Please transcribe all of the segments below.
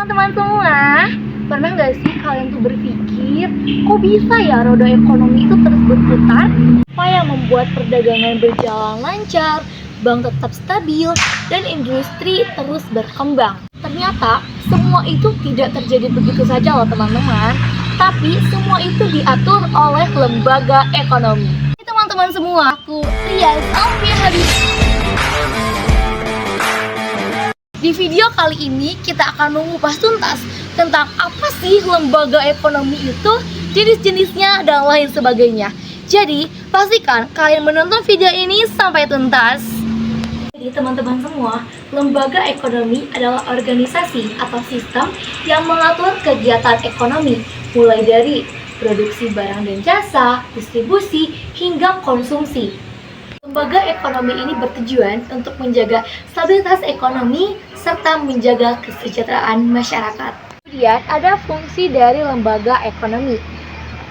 Teman-teman semua, pernah nggak sih kalian tuh berpikir, kok bisa ya roda ekonomi itu terus berputar? Apa yang membuat perdagangan berjalan lancar, bank tetap stabil, dan industri terus berkembang? Ternyata semua itu tidak terjadi begitu saja loh teman-teman, tapi semua itu diatur oleh lembaga ekonomi. Teman-teman semua, aku Ria Zalfia Habibie. Di video kali ini kita akan mengupas tuntas tentang apa sih lembaga ekonomi itu, jenis-jenisnya, dan lain sebagainya. Jadi, pastikan kalian menonton video ini sampai tuntas. Jadi teman-teman semua, lembaga ekonomi adalah organisasi atau sistem yang mengatur kegiatan ekonomi, mulai dari produksi barang dan jasa, distribusi, hingga konsumsi. Lembaga ekonomi ini bertujuan untuk menjaga stabilitas ekonomi serta menjaga kesejahteraan masyarakat. Kemudian ada fungsi dari lembaga ekonomi.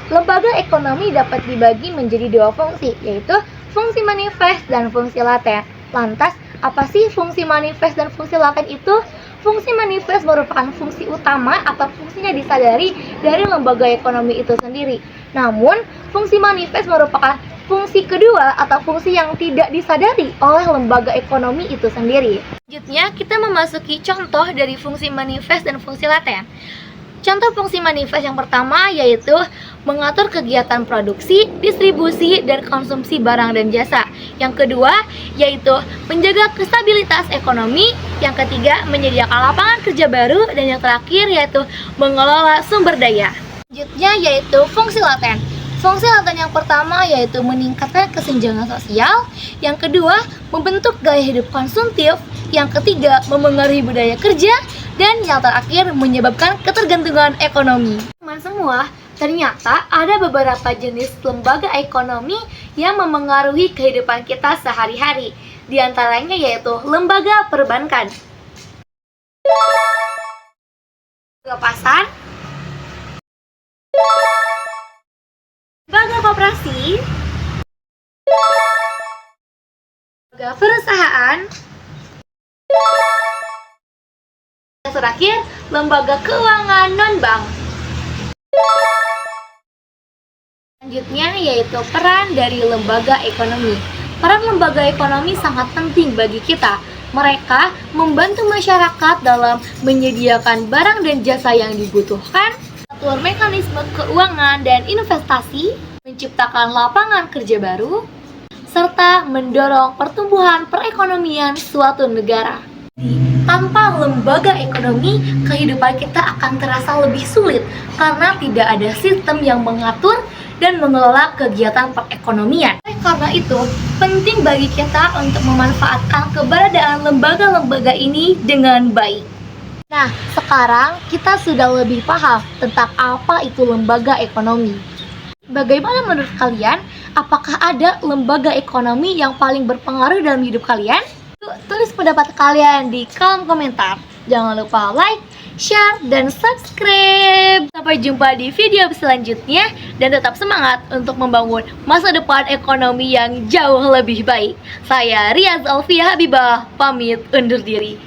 Lembaga ekonomi dapat dibagi menjadi dua fungsi, yaitu fungsi manifest dan fungsi laten. Lantas, apa sih fungsi manifest dan fungsi laten itu? Fungsi manifest merupakan fungsi utama atau fungsinya disadari dari lembaga ekonomi itu sendiri. Namun, fungsi manifest merupakan fungsi kedua atau fungsi yang tidak disadari oleh lembaga ekonomi itu sendiri. Selanjutnya, kita memasuki contoh dari fungsi manifest dan fungsi laten. Contoh fungsi manifest yang pertama yaitu mengatur kegiatan produksi, distribusi, dan konsumsi barang dan jasa. Yang kedua yaitu menjaga stabilitas ekonomi. Yang ketiga menyediakan lapangan kerja baru. Dan yang terakhir yaitu mengelola sumber daya. Selanjutnya yaitu fungsi laten. Fungsi laten yang pertama yaitu meningkatkan kesenjangan sosial. Yang kedua, membentuk gaya hidup konsumtif. Yang ketiga, memengaruhi budaya kerja. Dan yang terakhir, menyebabkan ketergantungan ekonomi. Teman semua, ternyata ada beberapa jenis lembaga ekonomi yang memengaruhi kehidupan kita sehari-hari. Di antaranya yaitu lembaga perbankan, lembaga pasar, lembaga koperasi, lembaga perusahaan, yang terakhir lembaga keuangan non-bank. Selanjutnya yaitu peran dari lembaga ekonomi. Peran lembaga ekonomi sangat penting bagi kita. Mereka membantu masyarakat dalam menyediakan barang dan jasa yang dibutuhkan, mengatur mekanisme keuangan dan investasi, menciptakan lapangan kerja baru, serta mendorong pertumbuhan perekonomian suatu negara. Tanpa lembaga ekonomi, kehidupan kita akan terasa lebih sulit karena tidak ada sistem yang mengatur dan mengelola kegiatan perekonomian. Karena itu, penting bagi kita untuk memanfaatkan keberadaan lembaga-lembaga ini dengan baik. Nah, sekarang kita sudah lebih paham tentang apa itu lembaga ekonomi. Bagaimana menurut kalian? Apakah ada lembaga ekonomi yang paling berpengaruh dalam hidup kalian? Tulis pendapat kalian di kolom komentar. Jangan lupa like, share, dan subscribe. Sampai jumpa di video selanjutnya. Dan tetap semangat untuk membangun masa depan ekonomi yang jauh lebih baik. Saya Ria Zalfia Habibie, pamit undur diri.